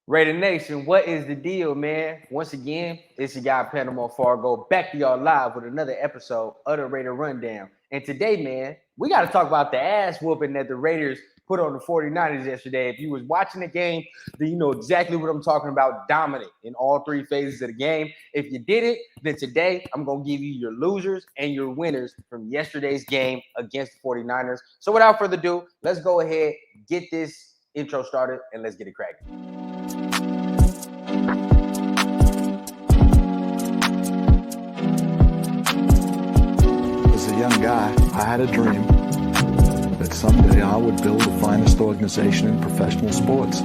Raider Nation, what is the deal, man? Once again, it's your guy Panama Fargo back to y'all live with another episode of the Raider Rundown. And today, man, we got to talk about the ass whooping that the Raiders put on the 49ers yesterday. If you was watching the game, then you know exactly what I'm talking about. Dominant in all three phases of the game. If you did it, then today I'm going to give you your losers and your winners from yesterday's game against the 49ers. So without further ado, let's go ahead, get this intro started, and let's get it cracking. As a young guy, I had a dream that someday I would build the finest organization in professional sports.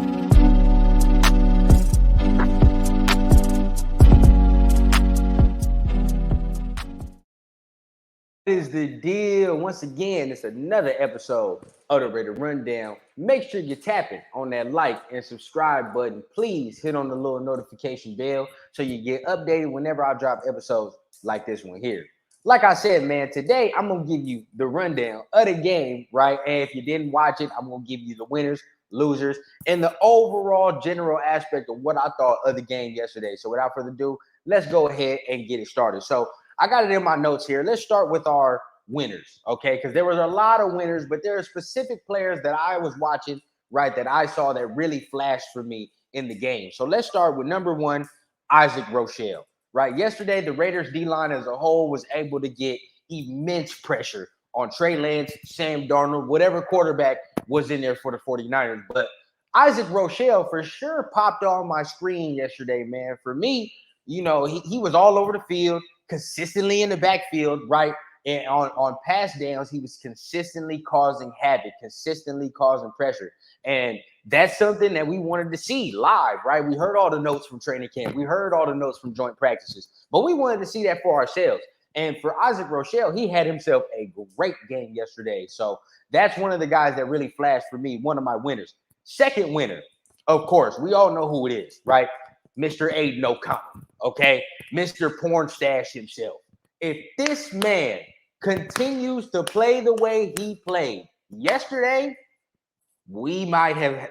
What is the deal? Once again, it's another episode of the Raider Rundown. Make sure you're tapping on that like and subscribe button. Please hit on the little notification bell so you get updated whenever I drop episodes like this one here. Like I said, man, today I'm going to give you the rundown of the game, right? And if you didn't watch it, I'm going to give you the winners, losers, and the overall general aspect of what I thought of the game yesterday. So without further ado, let's go ahead and get it started. So I got it in my notes here. Let's start with our winners, okay? Because there was a lot of winners, but there are specific players that I was watching, right, that I saw that really flashed for me in the game. So let's start with number one, Isaac Rochelle. Right, yesterday, the Raiders D-line as a whole was able to get immense pressure on Trey Lance, Sam Darnold, whatever quarterback was in there for the 49ers. But Isaac Rochelle for sure popped on my screen yesterday, man. For me, you know, he was all over the field, consistently in the backfield, right? And on pass downs, he was consistently causing havoc, consistently causing pressure. And that's something that we wanted to see live, right? We heard all the notes from training camp. We heard all the notes from joint practices, but we wanted to see that for ourselves. And for Isaac Rochelle, he had himself a great game yesterday. So that's one of the guys that really flashed for me, one of my winners. Second winner, of course, we all know who it is, right? Mr. Aiden O'Connell, okay? Mr. Porn Stash himself. If this man continues to play the way he played yesterday, we might have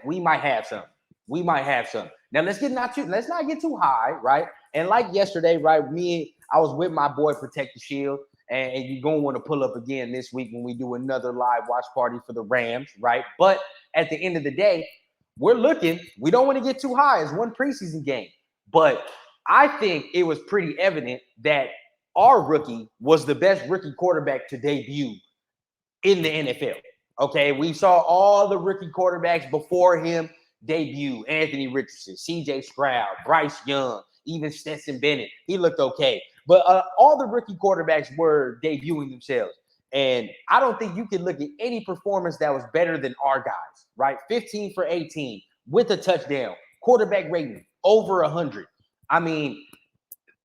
some. We might have some. Now let's not get too high, right? And like yesterday, right? I was with my boy Protect the Shield, and you're gonna want to pull up again this week when we do another live watch party for the Rams, right? But at the end of the day, we don't want to get too high. It's one preseason game, but I think it was pretty evident that our rookie was the best rookie quarterback to debut in the NFL. Okay, we saw all the rookie quarterbacks before him debut. Anthony Richardson, C.J. Stroud, Bryce Young, even Stetson Bennett. He looked okay. But all the rookie quarterbacks were debuting themselves. And I don't think you can look at any performance that was better than our guys, right? 15 for 18 with a touchdown, quarterback rating over 100. I mean,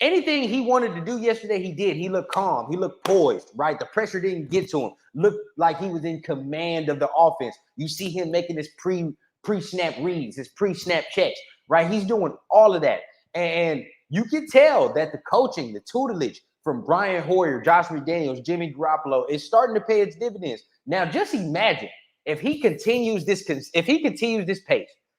anything he wanted to do yesterday, he did. He looked calm. He looked poised, right? The pressure didn't get to him. Looked like he was in command of the offense. You see him making his pre-snap reads, his pre-snap checks, right? He's doing all of that. And you can tell that the coaching, the tutelage from Brian Hoyer, Josh McDaniels, Jimmy Garoppolo is starting to pay its dividends. Now, just imagine if he continues this pace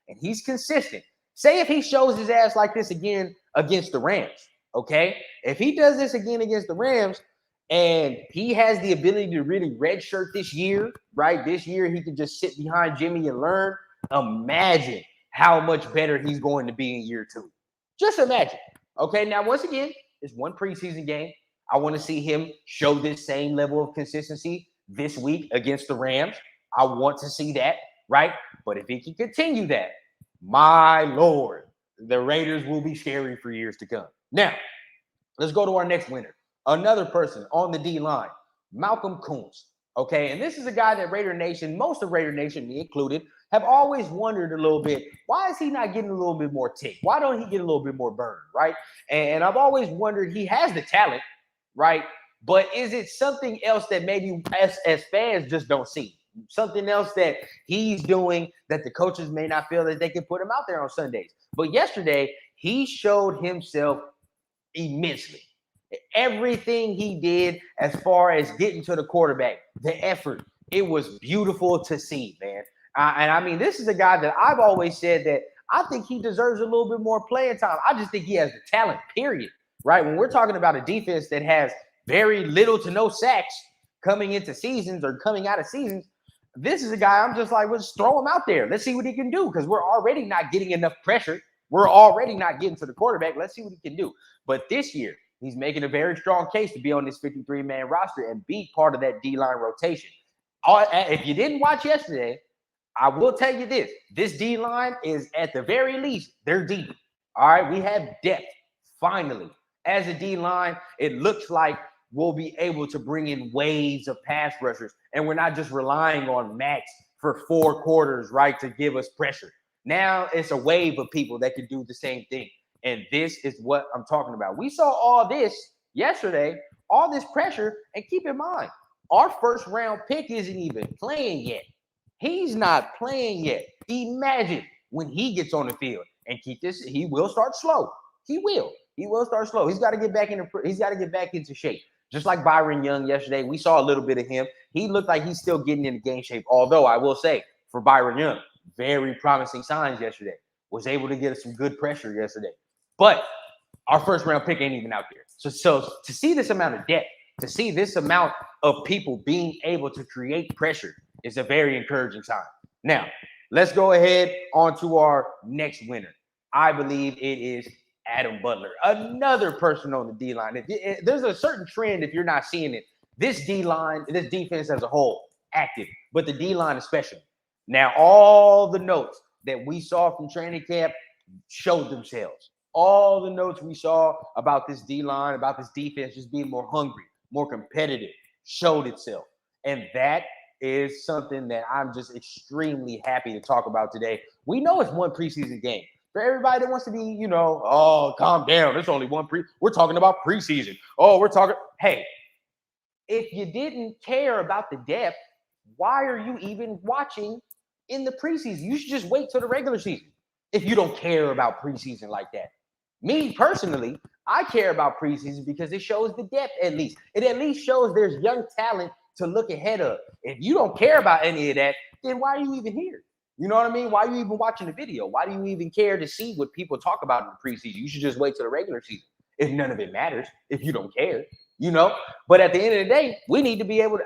and he's consistent. Say if he shows his ass like this again against the Rams. Okay, if he does this again against the Rams and he has the ability to really redshirt this year, right? This year he can just sit behind Jimmy and learn. Imagine how much better he's going to be in year two. Just imagine. Okay, now once again, it's one preseason game. I want to see him show this same level of consistency this week against the Rams. I want to see that, right? But if he can continue that, my Lord, the Raiders will be scary for years to come. Now, let's go to our next winner. Another person on the D-line, Malcolm Koonce. Okay, and this is a guy that Raider Nation, most of Raider Nation, me included, have always wondered a little bit, why is he not getting a little bit more tick? Why don't he get a little bit more burn, right? And I've always wondered, he has the talent, right? But is it something else that maybe as fans just don't see? Something else that he's doing that the coaches may not feel that they can put him out there on Sundays. But yesterday, he showed himself immensely. Everything he did as far as getting to the quarterback, the effort, it was beautiful to see, man. And I mean, this is a guy that I've always said that I think he deserves a little bit more playing time. I just think he has the talent, period. Right? When we're talking about a defense that has very little to no sacks coming into seasons or coming out of seasons, this is a guy I'm just like, let's throw him out there. Let's see what he can do because we're already not getting enough pressure. We're already not getting to the quarterback. Let's see what he can do. But this year, he's making a very strong case to be on this 53-man roster and be part of that D-line rotation. If you didn't watch yesterday, I will tell you this. This D-line is, at the very least, they're deep. All right? We have depth, finally. As a D-line, it looks like we'll be able to bring in waves of pass rushers, and we're not just relying on Max for 4 quarters, right, to give us pressure. Now it's a wave of people that can do the same thing, and this is what I'm talking about. We saw all this yesterday, all this pressure, and keep in mind, our first-round pick isn't even playing yet. He's not playing yet. Imagine when he gets on the field and keep this. He will start slow. He will. He will start slow. He's got to get back into. He's got to get back into shape. Just like Byron Young yesterday, we saw a little bit of him. He looked like he's still getting into game shape. Although I will say, for Byron Young, very promising signs yesterday. Was able to get some good pressure yesterday. But our first round pick ain't even out there. So to see this amount of depth, to see this amount of people being able to create pressure is a very encouraging sign. Now, let's go ahead on to our next winner. I believe it is Adam Butler, another person on the D-line. There's a certain trend, if you're not seeing it, this D-line, this defense as a whole, active, but the D-line especially. Now, all the notes that we saw from training camp showed themselves. All the notes we saw about this D-line, about this defense just being more hungry, more competitive, showed itself. And that is something that I'm just extremely happy to talk about today. We know it's one preseason game. For everybody that wants to be, oh, calm down. There's only one we're talking about preseason. Oh, hey, if you didn't care about the depth, why are you even watching in the preseason? You should just wait till the regular season if you don't care about preseason like that. Me personally, I care about preseason because it shows the depth at least. It at least shows there's young talent to look ahead of. If you don't care about any of that, then why are you even here? You know what I mean? Why are you even watching the video? Why do you even care to see what people talk about in the preseason? You should just wait till the regular season if none of it matters, if you don't care, But at the end of the day, we need to be able to,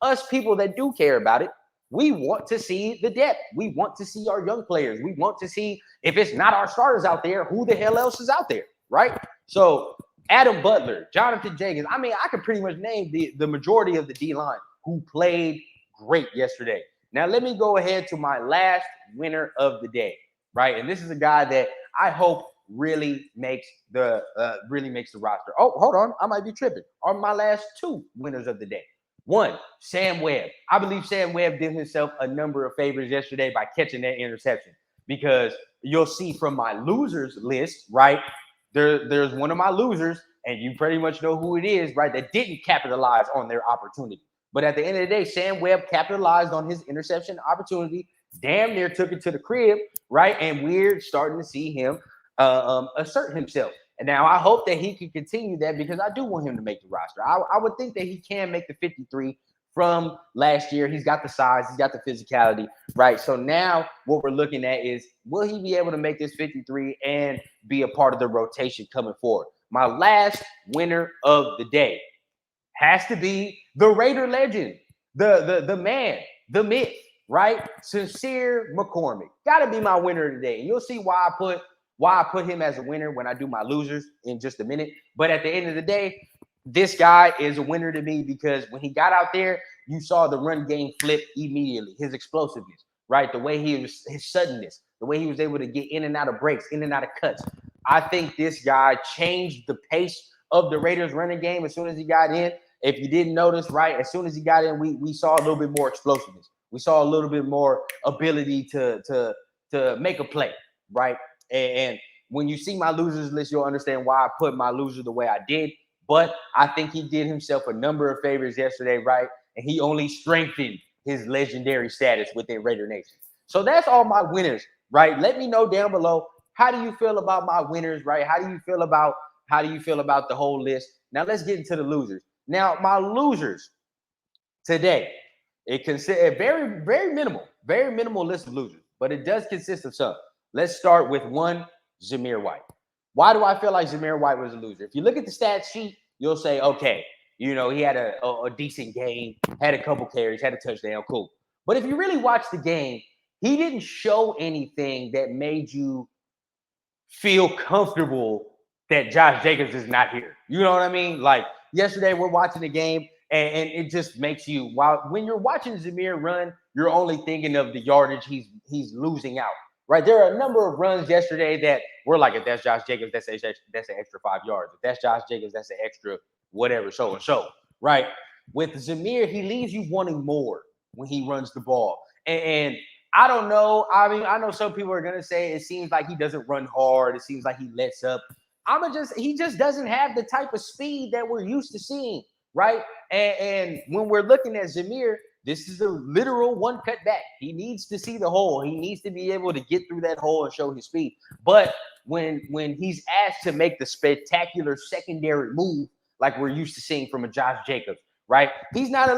us people that do care about it, we want to see the depth. We want to see our young players. We want to see, if it's not our starters out there, who the hell else is out there, right? So Adam Butler, Jonathan Jenkins, I could pretty much name the majority of the D-line who played great yesterday. Now, let me go ahead to my last winner of the day, right? And this is a guy that I hope really makes the roster. Oh, hold on. I might be tripping. Are my last 2 winners of the day. 1, Sam Webb. I believe Sam Webb did himself a number of favors yesterday by catching that interception because you'll see from my losers list, right? There's one of my losers, and you pretty much know who it is, right, that didn't capitalize on their opportunity. But at the end of the day, Sam Webb capitalized on his interception opportunity, damn near took it to the crib, right? And we're starting to see him assert himself. And now I hope that he can continue that because I do want him to make the roster. I would think that he can make the 53 from last year. He's got the size, he's got the physicality, right? So now what we're looking at is, will he be able to make this 53 and be a part of the rotation coming forward? My last winner of the day has to be the Raider legend, the man, the myth, right? Sincere McCormick. Gotta be my winner today. And you'll see why I put him as a winner when I do my losers in just a minute. But at the end of the day, this guy is a winner to me because when he got out there, you saw the run game flip immediately. His explosiveness, right? The way his suddenness, the way he was able to get in and out of breaks, in and out of cuts. I think this guy changed the pace of the Raiders running game as soon as he got in. If you didn't notice, right, as soon as he got in, we saw a little bit more explosiveness. We saw a little bit more ability to make a play, right? And when you see my losers list, you'll understand why I put my loser the way I did. But I think he did himself a number of favors yesterday, right? And he only strengthened his legendary status within Raider Nation. So that's all my winners, right? Let me know down below. How do you feel about my winners, right? How do you feel about the whole list? Now let's get into the losers. Now, my losers today, it consists a very minimal list of losers, but it does consist of some. Let's start with one, Zamir White. Why do I feel like Zamir White was a loser? If you look at the stats sheet, you'll say, okay, he had a decent game, had a couple carries, had a touchdown, cool. But if you really watch the game, he didn't show anything that made you feel comfortable that Josh Jacobs is not here. You know what I mean? Like yesterday, we're watching the game, and it just makes you when you're watching Zamir run, you're only thinking of the yardage he's losing out. Right? There are a number of runs yesterday that we're like, if that's Josh Jacobs, that's an extra 5 yards. If that's Josh Jacobs, that's an extra whatever, so and so. Right? With Zamir, he leaves you wanting more when he runs the ball. And I don't know. I mean, I know some people are gonna say it seems like he doesn't run hard. It seems like he lets up. He just doesn't have the type of speed that we're used to seeing, right? And when we're looking at Zamir, this is a literal one cut back. He needs to see the hole. He needs to be able to get through that hole and show his speed. But when he's asked to make the spectacular secondary move like we're used to seeing from a Josh Jacobs, right? He's not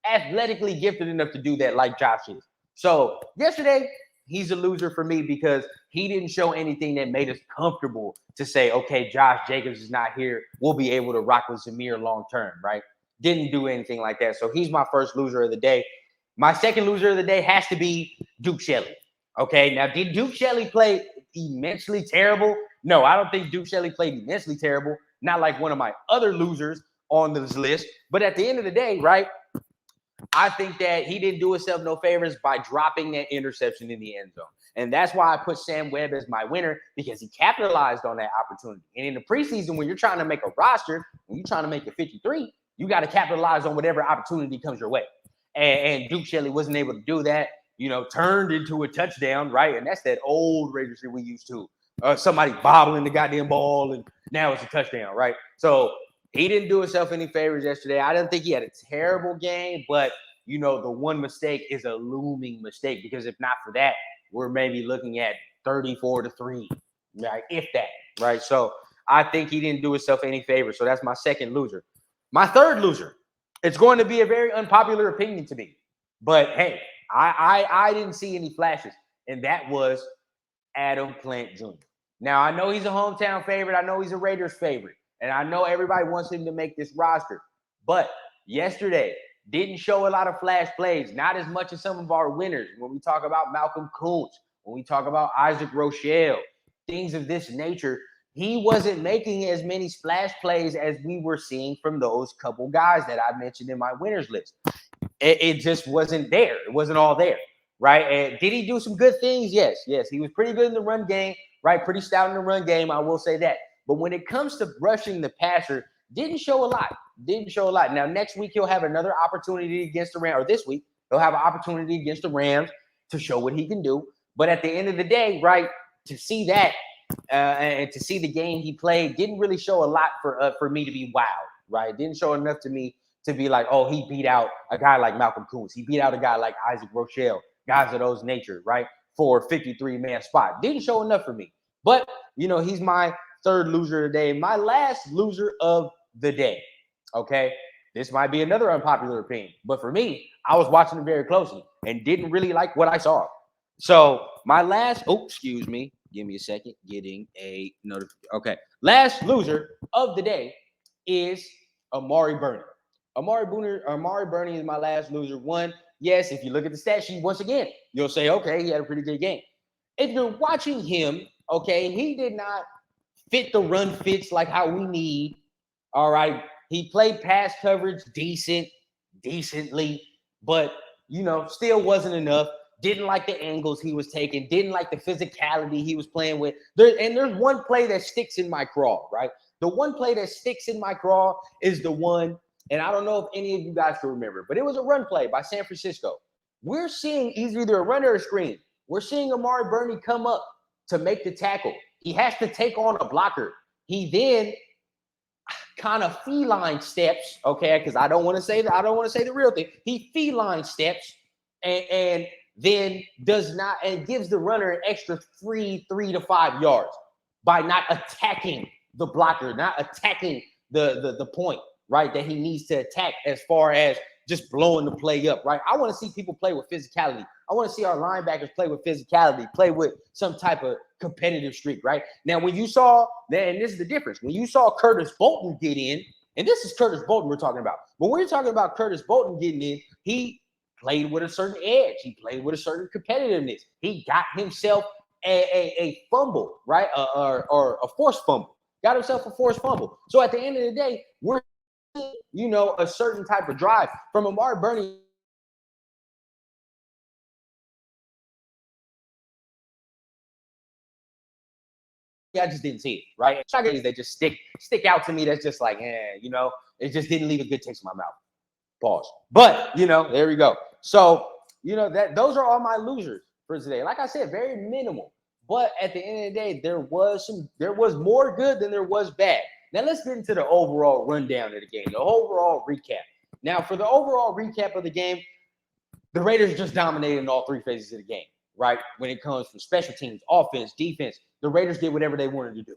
athletically gifted enough to do that like Josh is. So yesterday, he's a loser for me because he didn't show anything that made us comfortable to say, okay, Josh Jacobs is not here. We'll be able to rock with Zamir long term, right? Didn't do anything like that. So he's my first loser of the day. My second loser of the day has to be Duke Shelley. Okay, now did Duke Shelley play immensely terrible? No, I don't think Duke Shelley played immensely terrible. Not like one of my other losers on this list. But at the end of the day, right, I think that he didn't do himself no favors by dropping that interception in the end zone. And that's why I put Sam Webb as my winner, because he capitalized on that opportunity. And in the preseason, when you're trying to make a roster, when you're trying to make a 53, you got to capitalize on whatever opportunity comes your way. And Duke Shelley wasn't able to do that, turned into a touchdown, right? And that's that old Raiders that we used to. Somebody bobbling the goddamn ball, and now it's a touchdown, right? So he didn't do himself any favors yesterday. I didn't think he had a terrible game, but, the one mistake is a looming mistake, because if not for that, we're maybe looking at 34-3, right? If that, right? So I think he didn't do himself any favors. So that's my second loser. My third loser, it's going to be a very unpopular opinion to me, but hey, I didn't see any flashes, and that was Adam Plant Jr. Now, I know he's a hometown favorite. I know he's a Raiders favorite. And I know everybody wants him to make this roster. But yesterday didn't show a lot of flash plays, not as much as some of our winners. When we talk about Malcolm Kuntz, when we talk about Isaac Rochelle, things of this nature, he wasn't making as many splash plays as we were seeing from those couple guys that I mentioned in my winners list. It just wasn't there. It wasn't all there, right? And did he do some good things? Yes. He was pretty good in the run game, right? Pretty stout in the run game. I will say that. But when it comes to rushing the passer, didn't show a lot. Now, next week, he'll have another opportunity against the Rams, or this week, he'll have an opportunity against the Rams to show what he can do. But at the end of the day, right, to see that and to see the game he played didn't really show a lot for me to be wowed, right? Didn't show enough to me to be like, oh, he beat out a guy like Malcolm Kuntz. He beat out a guy like Isaac Rochelle, guys of those nature, right, for a 53-man spot. Didn't show enough for me. But, he's my third loser today. My last loser of the day, okay? This might be another unpopular opinion, but for me, I was watching it very closely and didn't really like what I saw. So my last, excuse me, give me a second, getting a notification. Okay, last loser of the day is Amari Burney. Amari Burney is my last loser. One, yes, if you look at the stat sheet once again, you'll say, okay, he had a pretty good game. If you're watching him, okay, he did not fit the run fits like how we need. All right. He played pass coverage decently, but, still wasn't enough. Didn't like the angles he was taking. Didn't like the physicality he was playing with. There's one play that sticks in my craw, right? The one play that sticks in my craw is the one, and I don't know if any of you guys can remember, but it was a run play by San Francisco. We're seeing either a run or a screen. We're seeing Amari Burney come up to make the tackle. He has to take on a blocker. He then kind of feline steps, okay, because I don't want to say the real thing. He feline steps and then does not, and gives the runner an extra 3 to 5 yards by not attacking the blocker, not attacking the point, right, that he needs to attack as far as just blowing the play up, right? I want to see people play with physicality. I want to see our linebackers play with physicality, play with some type of competitive streak, right? Now, when you saw that, and this is the difference, when you saw Curtis Bolton get in, and this is Curtis Bolton we're talking about, but when we're talking about Curtis Bolton getting in, he played with a certain edge. He played with a certain competitiveness. He got himself a fumble, right? Or a forced fumble. Got himself a forced fumble. So at the end of the day, we're, a certain type of drive from Amari Burney. I just didn't see it, right? Shotguns that just stick out to me. That's just like, it just didn't leave a good taste in my mouth. Pause. But there we go. So that those are all my losers for today. Like I said, very minimal. But at the end of the day, there was more good than there was bad. Now let's get into the overall rundown of the game, the overall recap. Now for the overall recap of the game, the Raiders just dominated in all three phases of the game, right? When it comes from special teams, offense, defense, the Raiders did whatever they wanted to do,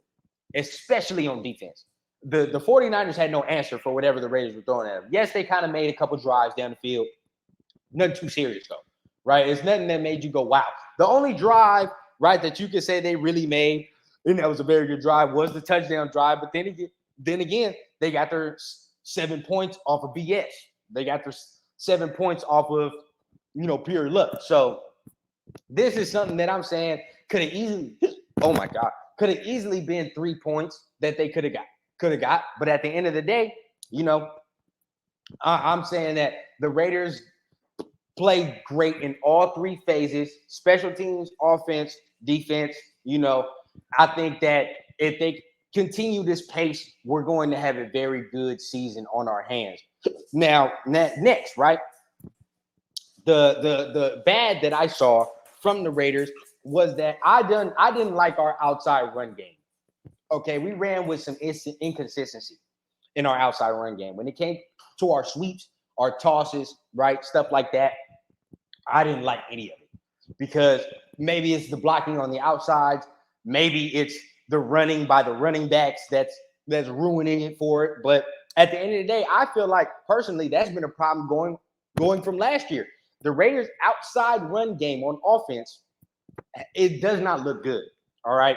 especially on defense. The 49ers had no answer for whatever the Raiders were throwing at them. Yes, they kind of made a couple drives down the field. Nothing too serious, though, right? It's nothing that made you go, wow. The only drive, right, that you could say they really made, and that was a very good drive, was the touchdown drive. But then again, they got their 7 points off of BS. They got their 7 points off of, pure luck. So this is something that I'm saying could have easily been 3 points that they could have got. But at the end of the day, I'm saying that the Raiders played great in all three phases: special teams, offense, defense. I think that if they continue this pace, we're going to have a very good season on our hands. Now, next, right? The bad that I saw from the Raiders was that I didn't like our outside run game. Okay, we ran with some inconsistency in our outside run game. When it came to our sweeps, our tosses, right, stuff like that, I didn't like any of it because maybe it's the blocking on the outsides, maybe it's the running by the running backs that's ruining it for it. But at the end of the day, I feel like personally that's been a problem going from last year. The Raiders' outside run game on offense, it does not look good. All right.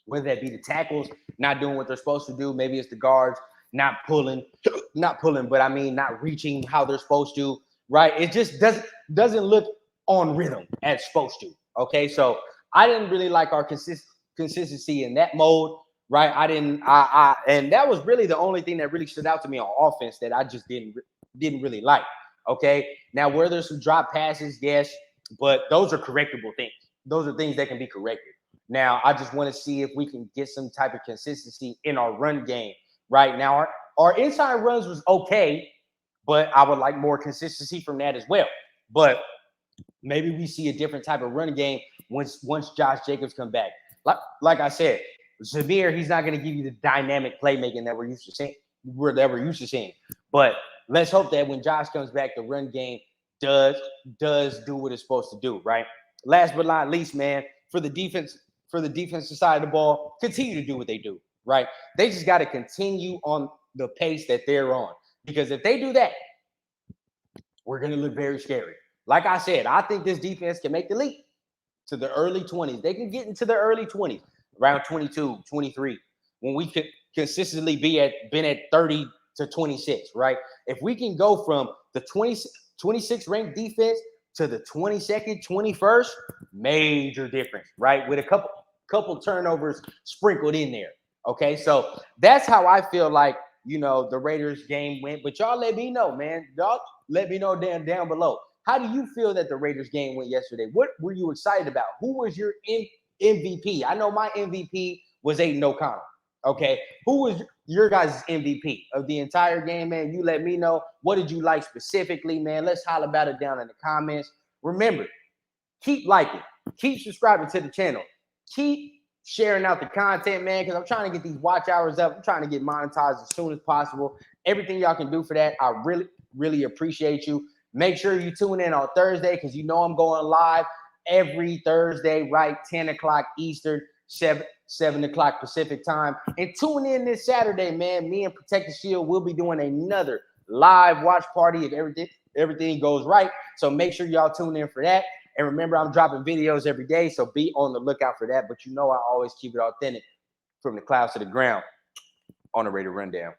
Whether that be the tackles not doing what they're supposed to do, maybe it's the guards not pulling, but I mean not reaching how they're supposed to, right? It just doesn't look on rhythm as supposed to. Okay. So I didn't really like our consistency in that mode, right? And that was really the only thing that really stood out to me on offense that I just didn't really like. Okay. Now, were there some drop passes? Yes, but those are correctable things. Those are things that can be corrected. Now, I just want to see if we can get some type of consistency in our run game. Right now, our inside runs was okay, but I would like more consistency from that as well. But maybe we see a different type of run game once Josh Jacobs come back. Like I said, Zamir, he's not going to give you the dynamic playmaking that we're used to seeing. But let's hope that when Josh comes back, the run game does do what it's supposed to do, right? Last but not least, man, for the defensive side of the ball, continue to do what they do, right? They just got to continue on the pace that they're on. Because if they do that, we're going to look very scary. Like I said, I think this defense can make the leap to the early 20s. They can get into the early 20s, around 22, 23, when we could consistently been at 30 to 26, right? If we can go from the 26th ranked defense to the 22nd, 21st, major difference, right? With a couple turnovers sprinkled in there. Okay, so that's how I feel like, the Raiders game went. But y'all let me know, man. Y'all let me know down below. How do you feel that the Raiders game went yesterday? What were you excited about? Who was your MVP? I know my MVP was Aiden O'Connell. Okay, who was your guys' MVP of the entire game, man? You let me know. What did you like specifically, man? Let's holler about it down in the comments. Remember, keep liking, keep subscribing to the channel, keep sharing out the content, man, because I'm trying to get these watch hours up. I'm trying to get monetized as soon as possible. Everything y'all can do for that, I really, really appreciate you. Make sure you tune in on Thursday because I'm going live every Thursday, right? 10 o'clock Eastern, 7 o'clock Pacific time. And tune in this Saturday, man. Me and Protect the Shield will be doing another live watch party if everything goes right. So make sure y'all tune in for that. And remember, I'm dropping videos every day, so be on the lookout for that. But you know I always keep it authentic from the clouds to the ground on the Raider Rundown.